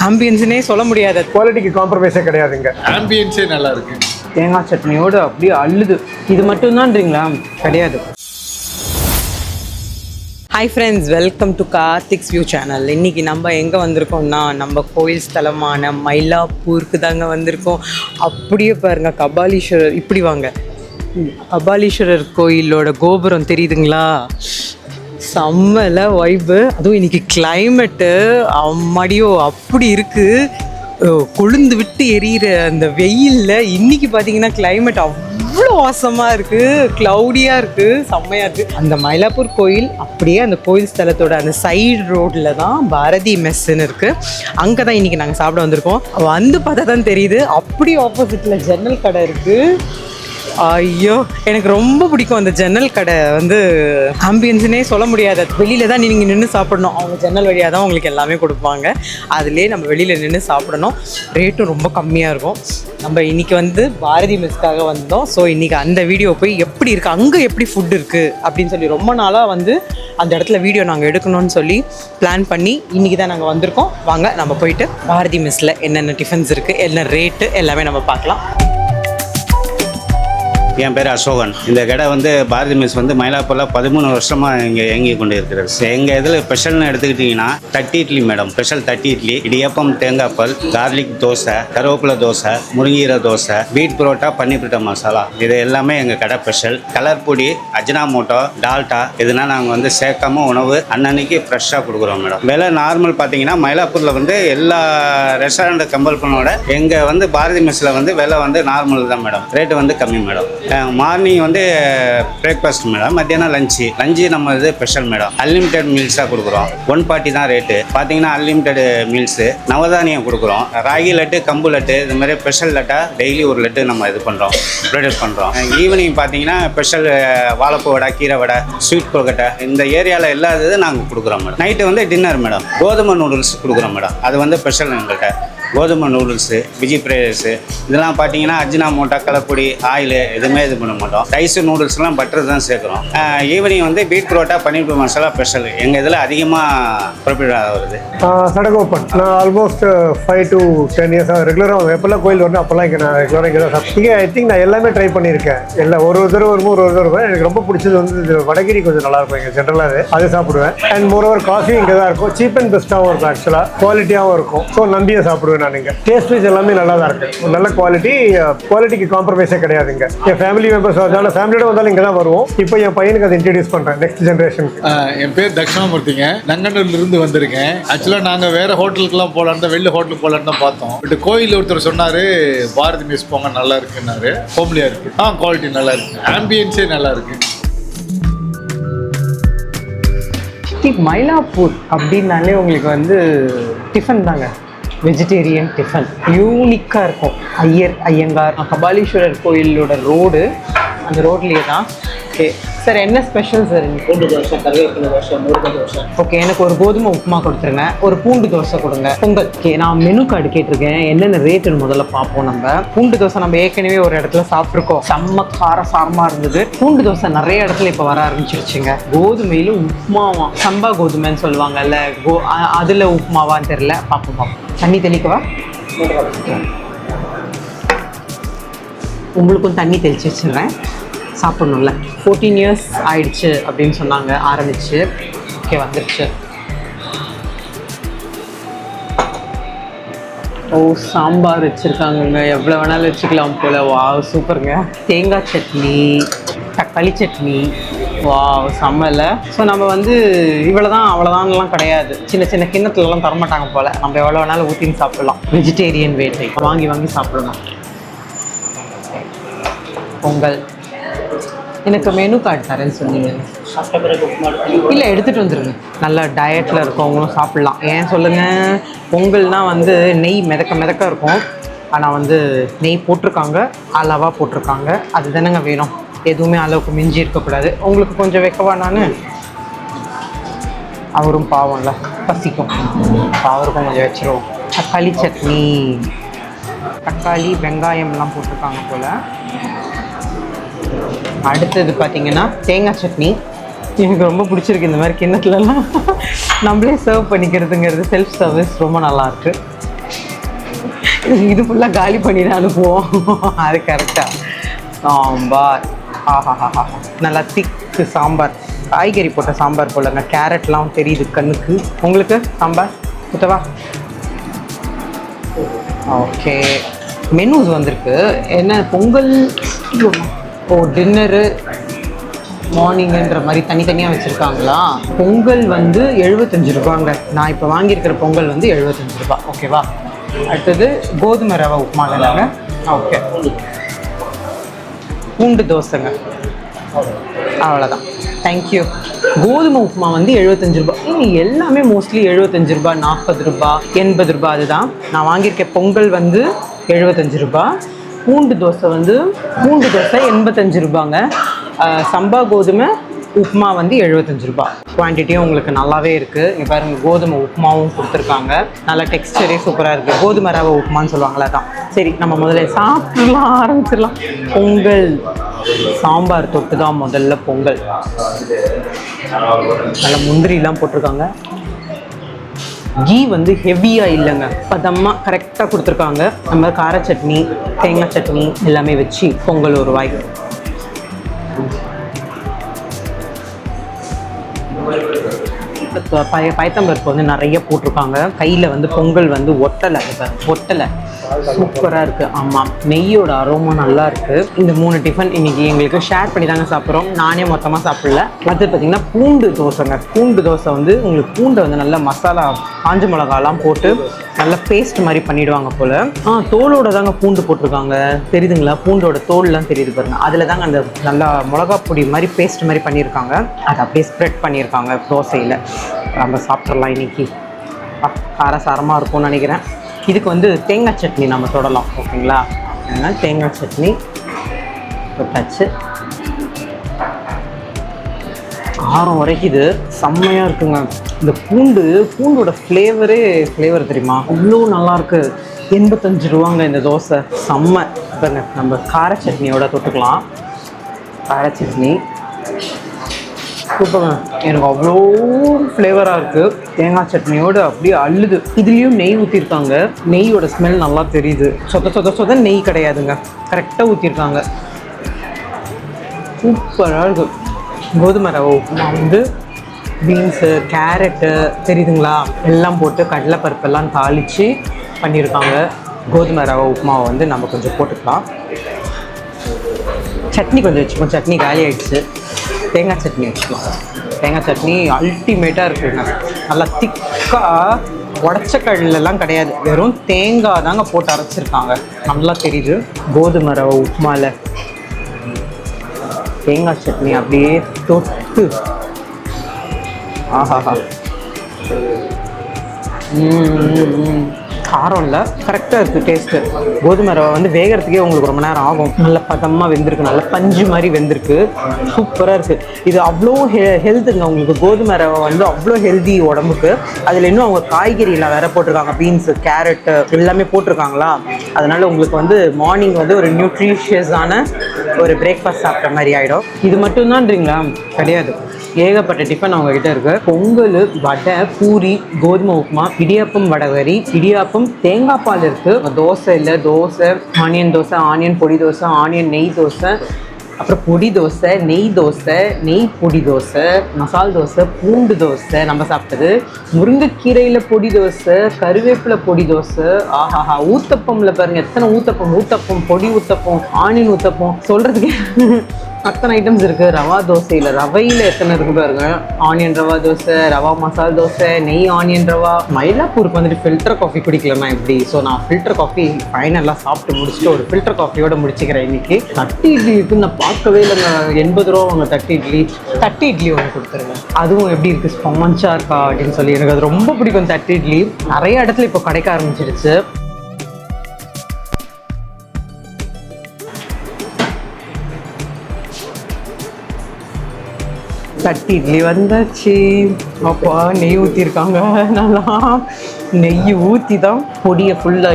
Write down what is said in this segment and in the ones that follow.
ஆம்பியன்ஸ்னே சொல்ல முடியாது. குவாலிட்டிக்கு காம்ப்ரமைஸே கிடையாதுங்க. ஆம்பியன்ஸே நல்லா இருக்கு. தேங்காய் சட்னியோடு அப்படியே அள்ளுது. இது மட்டும்தான்றீங்களா? கிடையாது. Hi friends, welcome to Karthik's view channel. இன்றைக்கி நம்ம எங்கே வந்திருக்கோம்னா நம்ம கோயில் ஸ்தலமான மயிலாப்பூருக்கு தாங்க வந்திருக்கோம். அப்படியே பாருங்கள், கபாலீஸ்வரர். இப்படி வாங்க, கபாலீஸ்வரர் கோயிலோட கோபுரம் தெரியுதுங்களா? செம்மல வைப்பு. அதுவும் இன்றைக்கி கிளைமேட்டு அம்மாடியோ அப்படி இருக்குது. கொழுந்து விட்டு எரியிற அந்த வெயிலில் இன்றைக்கி பார்த்தீங்கன்னா கிளைமேட் அவ்வளோ வாசமாக இருக்குது, க்ளவுடியாக இருக்குது, செம்மையாக இருக்குது. அந்த மயிலாப்பூர் கோயில் அப்படியே அந்த கோயில் ஸ்தலத்தோட அந்த சைடு ரோட்டில் தான் பாரதி மெஸ்ஸுன்னு இருக்குது. அங்கே தான் இன்றைக்கி நாங்கள் சாப்பிட வந்திருக்கோம். வந்து பார்த்தா தான் தெரியுது, அப்படி ஆப்போசிட்டில் ஜன்னல் கடை இருக்குது. ஐயோ, எனக்கு ரொம்ப பிடிக்கும் அந்த ஜன்னல் கடை. வந்து ஆம்பியன்ஸ்னே சொல்ல முடியாது. வெளியில் தான் நீங்கள் நின்று சாப்பிடணும். அவங்க ஜன்னல் வழியாக தான் உங்களுக்கு எல்லாமே கொடுப்பாங்க. அதுலேயே நம்ம வெளியில் நின்று சாப்பிடணும். ரேட்டும் ரொம்ப கம்மியாக இருக்கும். நம்ம இன்றைக்கி வந்து பாரதி மெஸ்க்காக வந்தோம். ஸோ இன்றைக்கி அந்த வீடியோ போய் எப்படி இருக்குது, அங்கே எப்படி ஃபுட் இருக்குது அப்படின்னு சொல்லி ரொம்ப நாளாக வந்து அந்த இடத்துல வீடியோ நாங்கள் எடுக்கணும்னு சொல்லி பிளான் பண்ணி இன்றைக்கி தான் நாங்கள் வந்திருக்கோம். வாங்க நம்ம போயிட்டு பாரதி மெஸ்ஸில் என்னென்ன டிஃபன்ஸ் இருக்குது, என்ன ரேட்டு எல்லாமே நம்ம பார்க்கலாம். என் பேர் அசோகன். இந்த கடை வந்து பாரதி மெஸ் வந்து மயிலாப்பூரில் 13 வருஷமாக இங்கே இயங்கி கொண்டு இருக்கிறது. எங்கள் இதில் ஸ்பெஷல்னு எடுத்துக்கிட்டிங்கன்னா தட்டி இட்லி மேடம். ஸ்பெஷல் தட்டி இட்லி, இடியப்பம், தேங்காய் பால், கார்லிக் தோசை, கருவேப்பிலை தோசை, முருங்கீரை தோசை, பீட் புரோட்டா, பன்னீர் பட்டர் மசாலா, இது எல்லாமே எங்கள் கடை ஸ்பெஷல். கலர் பொடி, அஜினாமோட்டோ, டால்டா இதெல்லாம் நாங்கள் வந்து சேர்க்காம உணவு அன்னன்னைக்கு ஃப்ரெஷ்ஷாக கொடுக்குறோம் மேடம். விலை நார்மல் பார்த்தீங்கன்னா மயிலாப்பூரில் வந்து எல்லா ரெஸ்டாரண்ட்டை கம்பேர் பண்ணோட எங்கள் வந்து பாரதி மெஸ்ஸில் வந்து விலை வந்து நார்மல் தான் மேடம். ரேட்டு வந்து கம்மி மேடம். மார்னிங் வந்து பிரேக்ஃபாஸ்ட் மேடம், மத்தியானம் லஞ்சு நம்ம இது ஸ்பெஷல் மேடம். அன்லிமிட்டெட் மீல்ஸாக கொடுக்குறோம். 140 தான் ரேட்டு. பார்த்தீங்கன்னா அன்லிமிட்டெட் மீல்ஸு. நவதானியம் கொடுக்குறோம். ராகி லட்டு, கம்பு லட்டு, இது மாதிரி ஸ்பெஷல் லட்டாக டெய்லி ஒரு லட்டு நம்ம இது பண்ணுறோம், ப்ரொடியூஸ் பண்ணுறோம். ஈவினிங் பார்த்தீங்கன்னா ஸ்பெஷல் வாழைப்பூ வடை, கீரை வடை, ஸ்வீட் கொழுக்கட்டை, இந்த ஏரியாவில் எல்லா இது நாங்கள் கொடுக்குறோம் மேடம். நைட்டு வந்து டின்னர் மேடம், கோதுமை நூடுல்ஸ் கொடுக்குறோம் மேடம். அது வந்து ஸ்பெஷல் எங்கள்கிட்ட. கோதுமை நூடுல்ஸு, விஜி ஃப்ரைஸு இதெல்லாம் பார்த்தீங்கன்னா அஜினாமோட்டோ, கலப்பொடி, ஆயில் எதுவுமே இது பண்ண மாட்டோம். ரைஸு நூடுல்ஸ்லாம் பட்டர் தான் சேர்க்குறோம். ஈவினிங் வந்து பீட் புரோட்டா, பன்னீர் பட்டர் மசாலா ஸ்பெஷல். எங்கள் இதில் அதிகமாக ப்ரிப்பேர் வருது. சடகோப்பன் நான் ஆல்மோஸ்ட் 5 to 10 இயர்ஸாக ரெகுலராக எப்போல்லாம் கோயில் வரணும் அப்போல்லாம் இங்கே நான் ரெகுலராக இங்கே தான் சாப்பிட்டு ஐ திங்க் நான் எல்லாமே ட்ரை பண்ணியிருக்கேன். எல்லாம் ஒரு தடவை வரும்போது ஒரு தடவை வருவேன். எனக்கு ரொம்ப பிடிச்சது வந்து வடகிரி கொஞ்சம் நல்லாயிருக்கும் இங்கே ஜென்ரலாக. அது சாப்பிடுவேன். அண்ட் மோரோவர் காஃபி இங்கே தான் இருக்கும். சீப் அண்ட் பெஸ்ட்டாகவும் இருக்கும், ஆக்சுவலாக குவாலிட்டியாகவும் இருக்கும். ஸோ நம்பியே சாப்பிடுவேன் நான். இங்கே டேஸ்ட் வைஸ் எல்லாமே நல்லா தான் இருக்குது. நல்ல குவாலிட்டிக்கு காம்ப்ரமைஸே கிடையாதுங்க. என் ஃபேமிலி மெம்பர்ஸ் அதனால ஃபேமிலியோட வந்தாலும் இங்கே தான் வருவோம். இப்போ என் பையனுக்கு அதை இன்ட்ரடியூஸ் பண்ணுறேன் நெக்ஸ்ட் ஜென்ரேஷனுக்கு. என் பேர் தட்சிணாமூர்த்திங்க. நங்கநல்லூர்லேருந்து வந்திருக்கேன். ஆக்சுவலாக நாங்கள் வேறு ஹோட்டலுக்குலாம் போகலான்னு தான், வெளில ஹோட்டலுக்கு போகலான்னு தான் பார்த்தோம். பட் கோயில் ஒருத்தர் சொன்னார் பாரதி மெஸ் போங்க நல்லா இருக்குன்னாரு. ஹோம்லியாக இருக்குது. குவாலிட்டி நல்லா இருக்குது. ஆம்பியன்ஸே நல்லா இருக்குது. மயிலாப்பூர் அப்படின்னாலே உங்களுக்கு வந்து டிஃபன் தாங்க. வெஜிடேரியன் டிஃபன் யூனிக்காக இருக்கும். ஐயங்கார் கபாலீஸ்வரர் கோயிலோட ரோடு, அந்த ரோட்லேயே தான். ஓகே சார், என்ன ஸ்பெஷல் சார்? பூண்டு தோசை, கருவேப்பிலை தோசை, முருங்கை தோசை. ஓகே, எனக்கு ஒரு கோதுமை உப்புமா கொடுத்துருங்க, ஒரு பூண்டு தோசை கொடுங்க, பொங்கல். ஓகே, நான் மெனு கார்டு கேட்டிருக்கேன். என்னென்ன ரேட்டுன்னு முதல்ல பார்ப்போம். நம்ம பூண்டு தோசை நம்ம ஏற்கனவே ஒரு இடத்துல சாப்பிட்ருக்கோம். செம்ம காரசாரமாக இருந்தது. பூண்டு தோசை நிறைய இடத்துல இப்போ வர ஆரம்பிச்சிருச்சுங்க. கோதுமையில் உப்புமாவா, சம்பா கோதுமைன்னு சொல்லுவாங்கல்ல, அதில் உப்புமாவான்னு தெரில. பார்ப்போம். தண்ணி தெளிக்கவா? உங்களுக்கும் தண்ணி தெளிச்சு வச்சிடுறேன். சாப்பிட்ணும்ல. 14 years ஆயிடுச்சு அப்படின்னு சொன்னாங்க ஆரம்பிச்சு. ஓகே, வந்துடுச்சு. ஓ, சாம்பார் வச்சுருக்காங்கங்க. எவ்வளோ வேணாலும் வச்சுக்கலாம் போல். வா, சூப்பருங்க. தேங்காய் சட்னி, தக்காளி சட்னி, வா செம்மல. ஸோ நம்ம வந்து இவ்வளோதான் அவ்வளோதான்லாம் கிடையாது. சின்ன சின்ன கிண்ணத்துலலாம் தரமாட்டாங்க போல். நம்ம எவ்வளோ வேணாலும் ஊற்றின்னு சாப்பிடலாம். வெஜிடேரியன் வேட்டை வாங்கி சாப்பிடலாம். பொங்கல். எனக்கு மெனு கார்டு தரேன்னு சொன்னீங்க. இல்லை, எடுத்துகிட்டு வந்துடுங்க. நல்லா டயட்டில் இருக்கவங்களும் சாப்பிட்லாம். ஏன் சொல்லுங்கள், பொங்கல்னால் வந்து நெய் மிதக்க இருக்கும். ஆனால் வந்து நெய் போட்டிருக்காங்க, அளவாக போட்டிருக்காங்க. அது தானேங்க வேணும். எதுவுமே அளவுக்கு மிஞ்சி இருக்கக்கூடாது. உங்களுக்கு கொஞ்சம் வைக்கவா? நான் அவரும் பாவம்ல, பசிக்கும். அவருக்கும் கொஞ்சம் வச்சுருவோம். தக்காளி சட்னி, தக்காளி வெங்காயம்லாம் போட்டிருக்காங்க போல். அடுத்தது பார்த்தீங்கன்னா தேங்காய் சட்னி. எனக்கு ரொம்ப பிடிச்சிருக்கு இந்த மாதிரி கிண்ணத்துலலாம் நம்மளே சர்வ் பண்ணிக்கிறதுங்கிறது. செல்ஃப் சர்வீஸ் ரொம்ப நல்லாயிருக்கு. இது ஃபுல்லாக காலி பண்ணி தான் அனுப்புவோம். அது கரெக்டாக. சாம்பார், ஆஹாஹாஹா, நல்லா திக்கு சாம்பார், காய்கறி போட்ட சாம்பார் போலங்க. கேரட்லாம் தெரியுது கண்ணுக்கு. உங்களுக்கு சாம்பார் குத்தவா? ஓகே, மெனூஸ் வந்திருக்கு. என்ன பொங்கல், ஓ டின்னரு மார்னிங்குன்ற மாதிரி தனித்தனியாக வச்சுருக்காங்களா? பொங்கல் வந்து 75 ரூபாங்க. நான் இப்போ வாங்கியிருக்கிற பொங்கல் வந்து 75 ரூபா. ஓகேவா? அடுத்தது கோதுமை ரவை உப்புமா இல்லைங்க. ஓகே, பூண்டு தோசைங்க. அவ்வளோதான், தேங்க்யூ. கோதுமை உப்புமா வந்து 75 ரூபா. எல்லாமே மோஸ்ட்லி 75 ரூபா, 40 ரூபா, 80 ரூபா. அதுதான் நான் வாங்கியிருக்க பொங்கல் வந்து 75 ரூபா. பூண்டு தோசை 85 ரூபாங்க. சம்பா கோதுமை உப்புமா வந்து 75 ரூபா. குவான்டிட்டியும் உங்களுக்கு நல்லாவே இருக்குது. இங்கே பாருங்கள், கோதுமை உப்புமாவும் கொடுத்துருக்காங்க. நல்லா டெக்ஸ்டரே சூப்பராக இருக்குது. கோதுமை ரவை உப்புமான்னு சொல்லுவாங்களா தான். சரி, நம்ம முதல்ல சாப்பிட்லாம் ஆரம்பிச்சிடலாம். பொங்கல் சாம்பார் தொட்டு தான் முதல்ல பொங்கல். நல்லா முந்திரிலாம் போட்டிருக்காங்க. கீ வந்து ஹெவியாக இல்லைங்க, பதமாக கரெக்டாக கொடுத்துருக்காங்க. நம்ம கார சட்னி, தேங்காய் சட்னி எல்லாமே வச்சு பொங்கல் ஒரு வாய். பயத்தம்பருப்பு வந்து நிறைய போட்டிருக்காங்க. கையில் வந்து பொங்கல் வந்து ஒட்டலை சூப்பராக இருக்குது. ஆமாம், நெய்யோட அரோமா நல்லா இருக்குது. இந்த 3 டிஃபன் இன்றைக்கி எங்களுக்கு ஷேர் பண்ணி தாங்க சாப்பிட்றோம். நானே மொத்தமாக சாப்பிடல. அடுத்து பார்த்திங்கன்னா பூண்டு தோசைங்க. பூண்டு தோசை வந்து உங்களுக்கு பூண்டை வந்து நல்லா மசாலா, காஞ்ச மிளகாலாம் போட்டு நல்லா பேஸ்ட் மாதிரி பண்ணிவிடுவாங்க போல். தோலோட தாங்க பூண்டு போட்டிருக்காங்க. தெரியுதுங்களா? பூண்டோட தோல்லாம் தெரியுது பாருங்க. அதில் தாங்க அந்த நல்லா மிளகா பொடி மாதிரி பேஸ்ட் மாதிரி பண்ணியிருக்காங்க. அதை அப்படியே ஸ்ப்ரெட் பண்ணியிருக்காங்க தோசையில். நம்ம சாப்பிட்றலாம் இன்றைக்கி. காரசாரமாக இருக்கும்னு நினைக்கிறேன். இதுக்கு வந்து தேங்காய் சட்னி நம்ம தொடலாம். ஓகேங்களா? அதனால் தேங்காய் சட்னி தொட்டாச்சு. காரம் வரைக்குது, செம்மையாக இருக்குங்க. இந்த பூண்டோட ஃப்ளேவர் தெரியுமா? அவ்வளோ நல்லாயிருக்கு. 85 ரூபாங்க இந்த தோசை. செம்ம. பாருங்க, நம்ம கார சட்னியோட தொட்டுக்கலாம். கார சட்னி சூப்பருங்க. எனக்கு அவ்வளோ ஃப்ளேவராக இருக்குது. தேங்காய் சட்னியோடு அப்படியே அள்ளுது. இதுலேயும் நெய் ஊற்றிருக்காங்க. நெய்யோட ஸ்மெல் நல்லா தெரியுது. சொத நெய் கிடையாதுங்க, கரெக்டாக ஊற்றிருக்காங்க. சூப்பராக இருக்குது. கோதுமை ரவை உப்புமா வந்து பீன்ஸு, கேரட்டு தெரியுதுங்களா, எல்லாம் போட்டு கடலைப்பருப்பெல்லாம் தாளித்து பண்ணியிருக்காங்க. கோதுமை ரவை உப்புமாவை வந்து நம்ம கொஞ்சம் போட்டுக்கலாம். சட்னி கொஞ்சம் வச்சுப்போம். சட்னி காலி ஆகிடுச்சு. தேங்காய் சட்னி வச்சுக்கலாம். தேங்காய் சட்னி அல்டிமேட்டாக இருக்குங்க. நல்லா திக்காக, உடச்ச கடலெல்லாம் கிடையாது, வெறும் தேங்காய் தாங்க போட்டு அரைச்சிருக்காங்க. நல்லா தெரியுது. கோதுமை ரவை உப்புமாவில் தேங்காய் சட்னி அப்படியே தொட்டு, ஆஹாஹா. காரம் இல்லை, கரெக்டாக இருக்குது டேஸ்ட்டு. கோதுமை ரவை வந்து வேகிறதுக்கே உங்களுக்கு ரொம்ப நேரம் ஆகும். நல்ல பதமாக வெந்திருக்கு, நல்ல பஞ்சு மாதிரி வெந்திருக்கு. சூப்பராக இருக்குது. இது அவ்வளோ ஹெல்த்துங்க உங்களுக்கு. கோதுமை ரவை வந்து அவ்வளோ ஹெல்தி உடம்புக்கு. அதில் இன்னும் அவங்க காய்கறிலாம் வேறு போட்டிருக்காங்க. பீன்ஸு, கேரட்டு எல்லாமே போட்டிருக்காங்களா, அதனால் உங்களுக்கு வந்து மார்னிங் வந்து ஒரு நியூட்ரிஷியஸான ஒரு பிரேக்ஃபாஸ்ட் சாப்பிட்ற மாதிரி ஆகிடும். இது மட்டும்தான்றீங்களா? கிடையாது, ஏகப்பட்ட டிஃபன் அவங்ககிட்ட இருக்குது. பொங்கல், வடை, பூரி, கோதுமை உப்புமா, இடியாப்பம், வடகரி, இடியாப்பம், தேங்காய் பால் இருக்குது. தோசை இல்லை, தோசை, ஆனியன் தோசை, ஆனியன் பொடி தோசை, ஆனியன் நெய் தோசை, அப்புறம் பொடி தோசை, நெய் பொடி தோசை, மசால் தோசை, பூண்டு தோசை நம்ம சாப்பிட்டது, முருங்கைக்கீரையில் பொடி தோசை, கருவேப்பிலை பொடி தோசை, ஆஹாஹா. ஊத்தப்பம்ல பாருங்கள் எத்தனை ஊத்தப்பம், பொடி ஊத்தப்பம், ஆனியன் ஊத்தப்பம், சொல்கிறதுக்கே அத்தனை ஐட்டம்ஸ் இருக்குது. ரவா தோசையில், ரவையில் எத்தனை இருக்குது பாருங்க. ஆனியன் ரவா தோசை, ரவா மசால் தோசை, நெய் ஆனியன் ரவா. மயிலாப்பூருக்கு வந்துட்டு ஃபில்டர் காஃபி குடிக்கலன்னா எப்படி? ஸோ நான் ஃபில்டர் காஃபி ஃபைனலாக சாப்பிட்டு முடிச்சுட்டு ஒரு ஃபில்டர் காஃபியோட முடிச்சுக்கிறேன் இன்றைக்கி. தட்டு இட்லி இருக்குன்னு நான் பார்க்கவே இல்லைங்க. 80 ரூபா வாங்க தட்டு இட்லி ஒன்று கொடுத்துருங்க. அதுவும் எப்படி இருக்குது, ஸ்பான்ஸாக இருக்கா அப்படின்னு சொல்லி எனக்கு அது ரொம்ப பிடிக்கும். தட்டு இட்லி நிறைய இடத்துல இப்போ கிடைக்க ஆரம்பிச்சிடுச்சு. தட்டு இட்லி வந்தாச்சு. அப்பா நெய் ஊற்றிருக்காங்க. நல்லா நெய் ஊற்றி தான்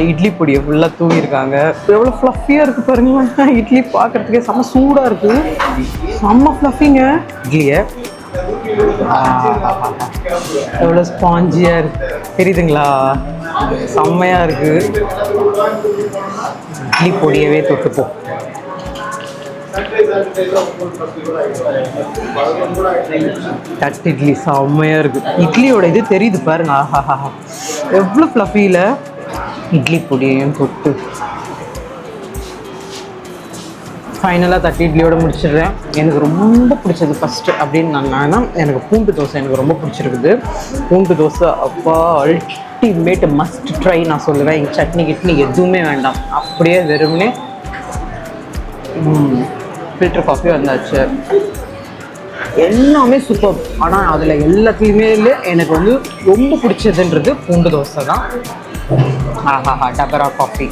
இட்லி பொடியை ஃபுல்லாக தூவிருக்காங்க. எவ்வளோ ஃப்ளஃபியாக இருக்குது பாருங்களேன். இட்லி பார்க்குறதுக்கே செம்ம சூடாக இருக்குது, செம்ம ஃப்ளஃபிங்க. இட்லியை எவ்வளோ ஸ்பாஞ்சியாக இருக்கு தெரியுதுங்களா? செம்மையாக இருக்கு. இட்லி பொடியவே தொட்டுப்போம். தட்டு இட்லி செம்மையாக இருக்கு. இட்லியோட இது தெரியுது பாருங்க. ஆஹா, எவ்வளோ ஃப்ளஃபியில் இட்லி பொடியையும் தொட்டு ஃபைனலாக தட்டு இட்லியோட முடிச்சிடுறேன். எனக்கு ரொம்ப பிடிச்சது ஃபஸ்ட்டு அப்படின்னு நான் எனக்கு பூண்டு தோசை எனக்கு ரொம்ப பிடிச்சிருக்குது. பூண்டு தோசை அப்பா அல்டிமேட் மஸ்ட் ட்ரை நான் சொல்லுவேன். எங்கள் சட்னி கிட்னி எதுவுமே வேண்டாம், அப்படியே வெறுமனே ஃபில்டர் காஃபி வந்தாச்சு. எல்லாமே சூப்பர். ஆனால் அதில் எல்லாத்துலேயுமே எனக்கு வந்து ரொம்ப பிடிச்சதுன்றது பூண்டு தோசை தான். ஆஹாஹா, டபரா காஃபி.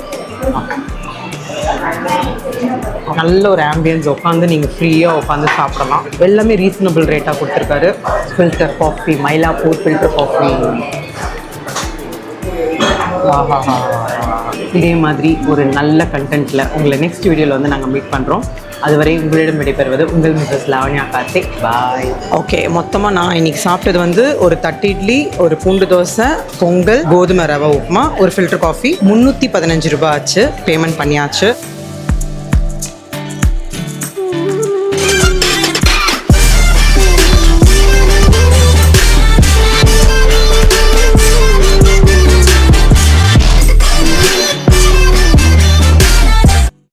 நல்ல ஒரு ஆம்பியன்ஸ், உட்காந்து நீங்கள் ஃப்ரீயாக உட்காந்து சாப்பிடலாம். எல்லாமே ரீசனபிள் ரேட்டாக கொடுத்துருக்காரு. Filter coffee, Mylapore filter coffee. இதே மாதிரி ஒரு நல்ல கண்டென்ட்டில் உங்களை நெக்ஸ்ட் வீடியோவில் வந்து நாங்கள் மீட் பண்ணுறோம். அதுவரை உங்களிடம் விடைபெறுவது உங்கள் மிஸ்ஸஸ் லாவண்யா கார்த்திக். பாய். ஓகே, மொத்தமாக நான் இன்னைக்கு சாப்பிட்டது வந்து ஒரு தட்டு இட்லி, ஒரு பூண்டு தோசை, பொங்கல், கோதுமை ரவை உப்புமா, ஒரு ஃபில்டர் காஃபி. 315 ரூபாய் ஆச்சு. பேமெண்ட் பண்ணியாச்சு.